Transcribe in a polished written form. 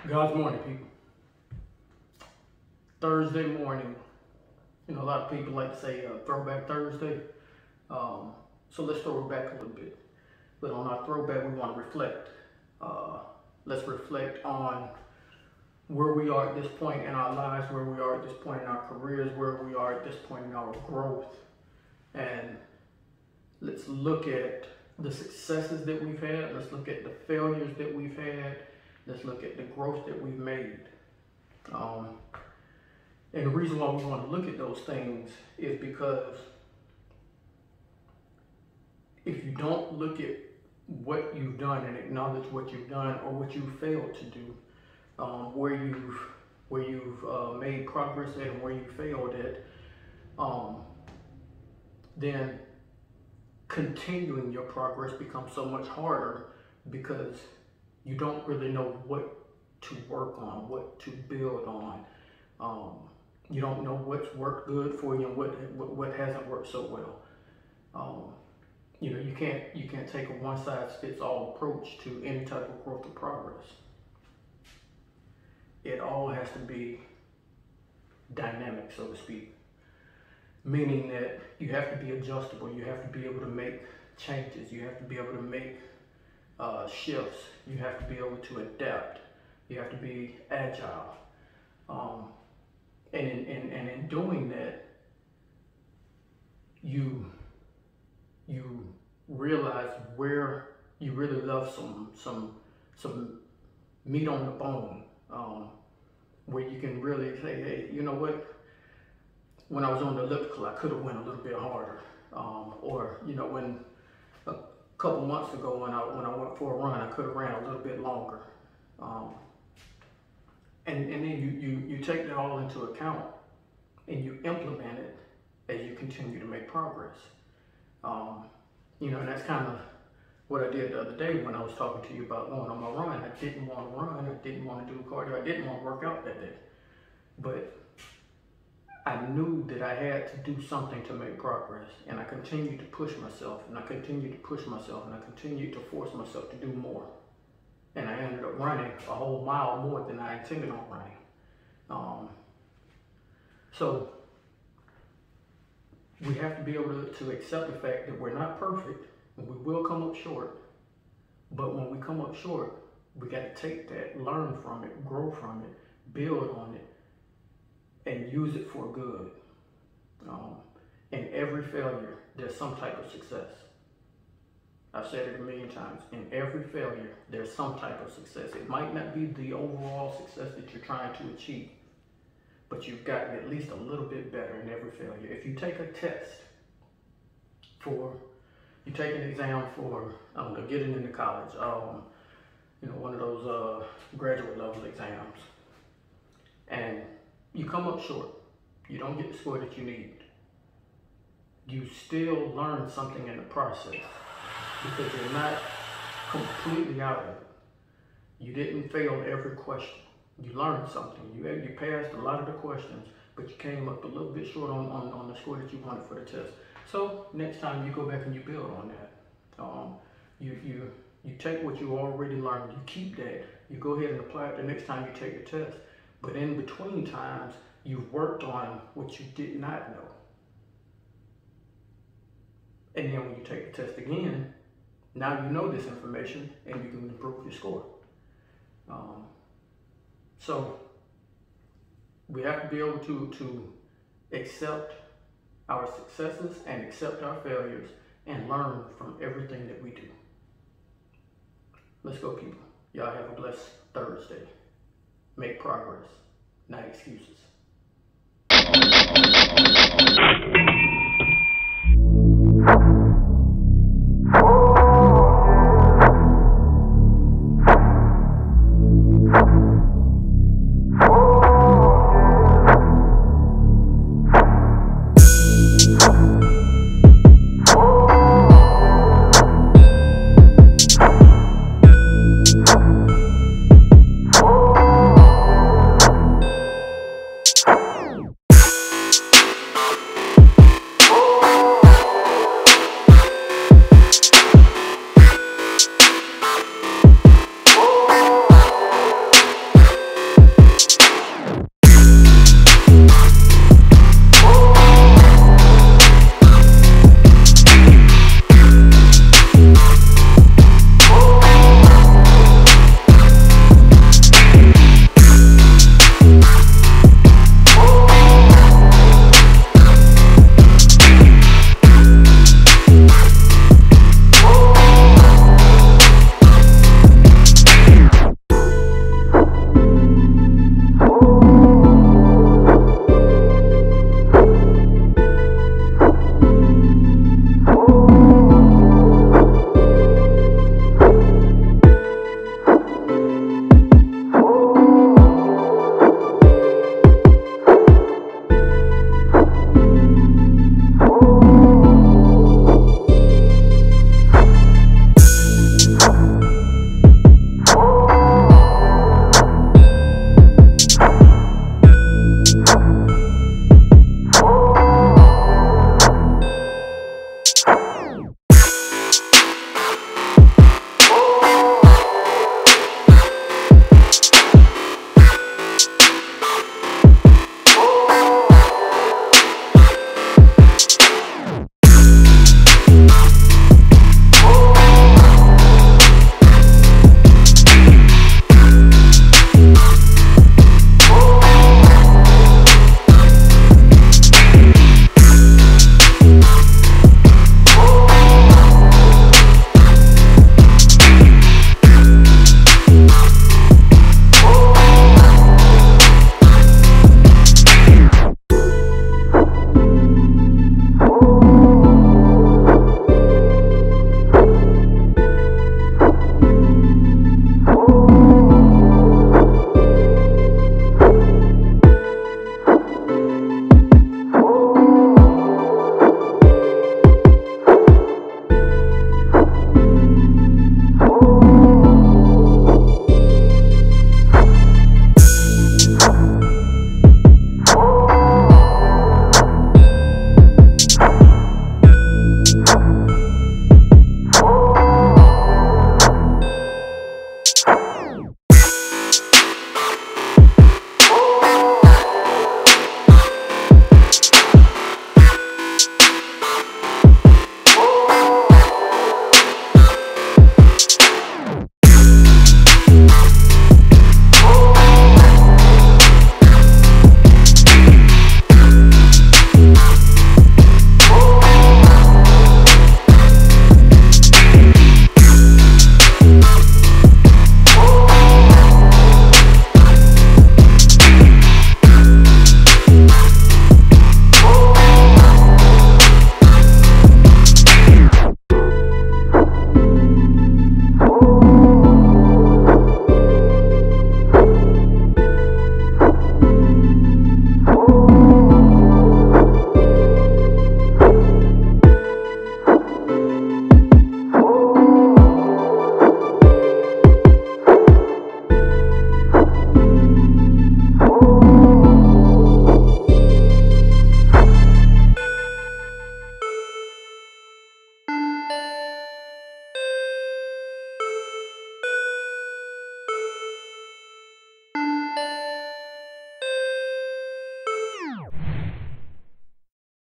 God's morning, people. Thursday morning. A lot of people like to say Throwback Thursday. So let's throw it back a little bit. But on our throwback, we want to reflect. Let's reflect on where we are at this point in our lives, where we are at this point in our careers, where we are at this point in our growth. And let's look at the successes that we've had. Let's look at the failures that we've had. Let's look at the growth that we've made. And the reason why we want to look at those things is because if you don't look at what you've done and acknowledge what you've done or what you failed to do, where you've made progress at and where you failed at, then continuing your progress becomes so much harder because you don't really know what to work on, what to build on. You don't know what's worked good for you and what hasn't worked so well. You can't take a one-size-fits-all approach to any type of growth or progress. It all has to be dynamic, so to speak. Meaning that you have to be adjustable. You have to be able to make changes. You have to be able to make shifts. You have to be able to adapt. You have to be agile. And in doing that, you realize where you really love some meat on the bone, where you can really say, hey, you know what? When I was on the elliptical, I could have went a little bit harder. Or when a couple months ago when I went for a run, I could have ran a little bit longer. And then you take that all into account and you implement it as you continue to make progress. And that's kind of what I did the other day when I was talking to you about going on my run. I didn't want to run. I didn't want to do cardio. I didn't want to work out that day. But I knew that I had to do something to make progress. And I continued to push myself. And I continued to push myself. And I continued to force myself to do more. And I ended up running a whole mile more than I intended on running. So we have to be able to accept the fact that we're not perfect and we will come up short. But when we come up short, we got to take that, learn from it, grow from it, build on it, and use it for good. In every failure, there's some type of success. I've said it a million times. In every failure, there's some type of success. It might not be the overall success that you're trying to achieve, but you've gotten at least a little bit better in every failure. If you take a test you take an exam for, getting into college, one of those graduate level exams, and you come up short, you don't get the score that you need, you still learn something in the process. Because you're not completely out of it. You didn't fail every question. You learned something. You passed a lot of the questions, but you came up a little bit short on the score that you wanted for the test. So next time you go back and you build on that. You take what you already learned, you keep that, you go ahead and apply it the next time you take the test. But in between times, you've worked on what you did not know. And then when you take the test again, now you know this information and you can improve your score. So we have to be able to accept our successes and accept our failures and learn from everything that we do. Let's go, people. Y'all have a blessed Thursday. Make progress, not excuses.